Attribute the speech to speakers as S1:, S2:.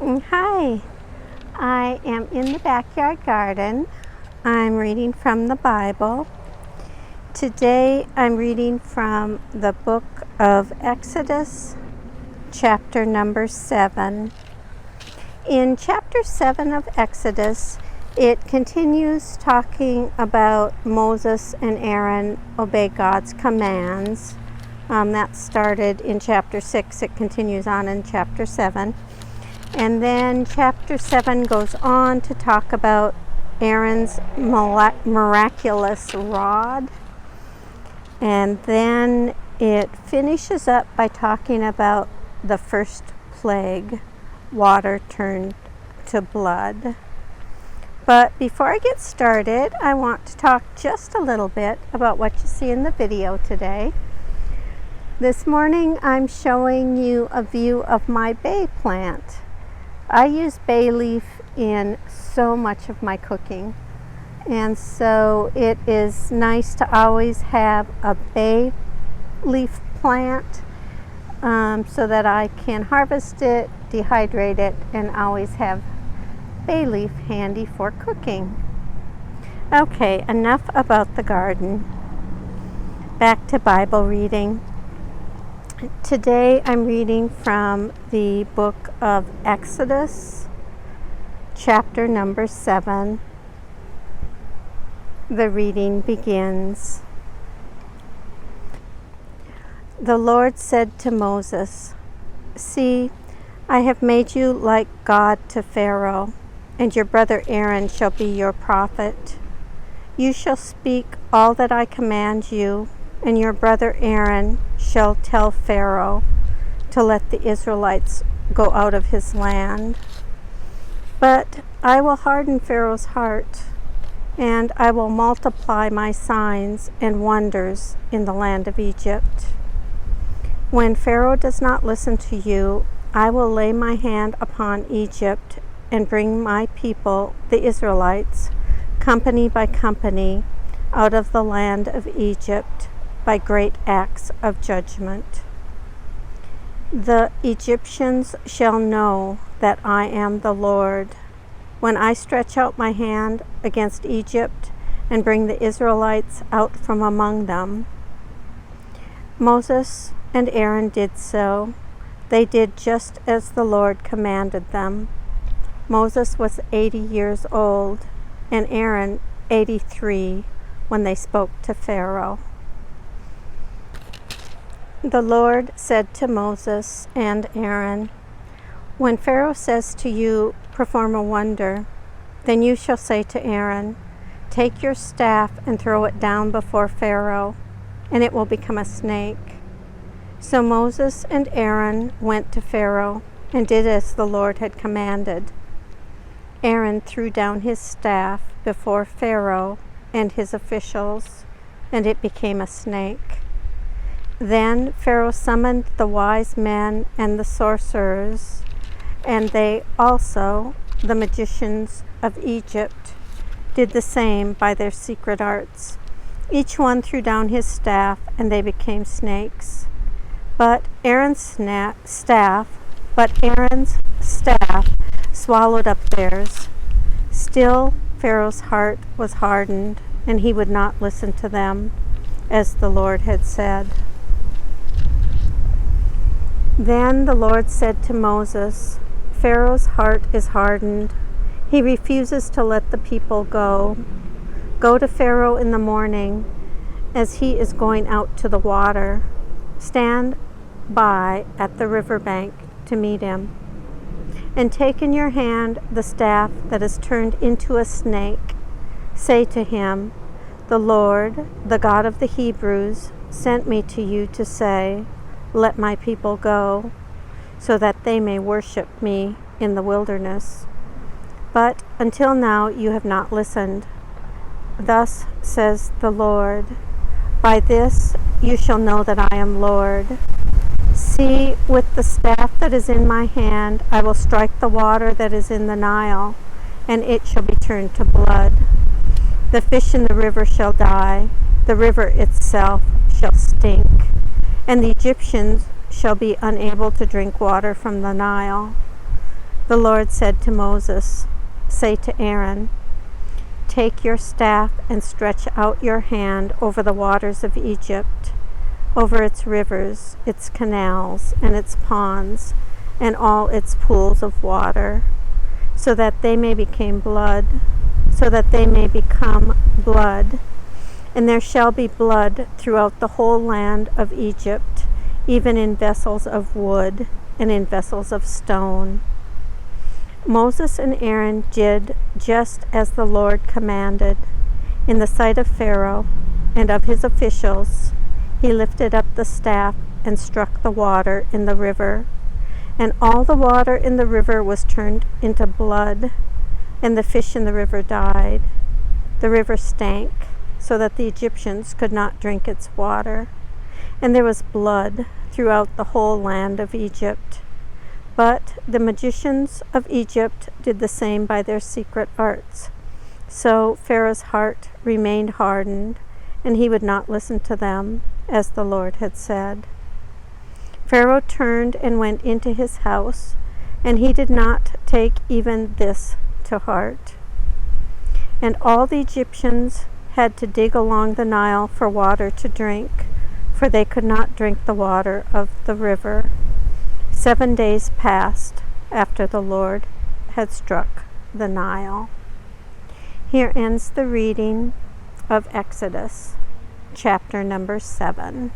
S1: Hi, I am in the backyard garden. I'm reading from the Bible. Today I'm reading from the book of Exodus, chapter number 7. In chapter 7 of Exodus, it continues talking about Moses and Aaron obey God's commands. That started in chapter 6. It continues on in chapter 7. And then chapter 7 goes on to talk about Aaron's miraculous rod. And then it finishes up by talking about the first plague, water turned to blood. But before I get started, I want to talk just a little bit about what you see in the video today. This morning I'm showing you a view of my bay plant. I use bay leaf in so much of my cooking, and so it is nice to always have a bay leaf plant so that I can harvest it, dehydrate it, and always have bay leaf handy for cooking. Okay, enough about the garden. Back to Bible reading. Today I'm reading from the book of Exodus, chapter number 7. The reading begins. The Lord said to Moses, "See, I have made you like God to Pharaoh, and your brother Aaron shall be your prophet. You shall speak all that I command you, and your brother Aaron shall tell Pharaoh to let the Israelites go out of his land. But I will harden Pharaoh's heart, and I will multiply my signs and wonders in the land of Egypt. When Pharaoh does not listen to you, I will lay my hand upon Egypt and bring my people, the Israelites, company by company, out of the land of Egypt, by great acts of judgment. The Egyptians shall know that I am the Lord, when I stretch out my hand against Egypt and bring the Israelites out from among them." Moses and Aaron did so. They did just as the Lord commanded them. Moses was 80 years old, and Aaron 83 when they spoke to Pharaoh. The Lord said to Moses and Aaron, "When Pharaoh says to you, 'Perform a wonder,' then you shall say to Aaron, 'Take your staff and throw it down before Pharaoh, and it will become a snake.'" So Moses and Aaron went to Pharaoh and did as the Lord had commanded. Aaron threw down his staff before Pharaoh and his officials, and it became a snake. Then Pharaoh summoned the wise men and the sorcerers, and they also, the magicians of Egypt, did the same by their secret arts. Each one threw down his staff, and they became snakes. But Aaron's staff swallowed up theirs. Still, Pharaoh's heart was hardened, and he would not listen to them, as the Lord had said. Then the Lord said to Moses, "Pharaoh's heart is hardened. He refuses to let the people go. Go to Pharaoh in the morning, as he is going out to the water. Stand by at the riverbank to meet him. And take in your hand the staff that is turned into a snake. Say to him, 'The Lord, the God of the Hebrews, sent me to you to say, let my people go, so that they may worship me in the wilderness. But until now you have not listened. Thus says the Lord, by this you shall know that I am Lord. See, with the staff that is in my hand, I will strike the water that is in the Nile, and it shall be turned to blood. The fish in the river shall die, the river itself shall stink, and the Egyptians shall be unable to drink water from the Nile. The Lord said to Moses, "Say to Aaron, 'Take your staff and stretch out your hand over the waters of Egypt, over its rivers, its canals, and its ponds, and all its pools of water, so that they may become blood, and there shall be blood throughout the whole land of Egypt, even in vessels of wood and in vessels of stone.'" Moses and Aaron did just as the Lord commanded. In the sight of Pharaoh and of his officials, he lifted up the staff and struck the water in the river. And all the water in the river was turned into blood, and the fish in the river died. The river stank, so that the Egyptians could not drink its water. And there was blood throughout the whole land of Egypt. But the magicians of Egypt did the same by their secret arts. So Pharaoh's heart remained hardened, and he would not listen to them, as the Lord had said. Pharaoh turned and went into his house, and he did not take even this to heart. And all the Egyptians had to dig along the Nile for water to drink, for they could not drink the water of the river. 7 days passed after the Lord had struck the Nile. Here ends the reading of Exodus, chapter number 7.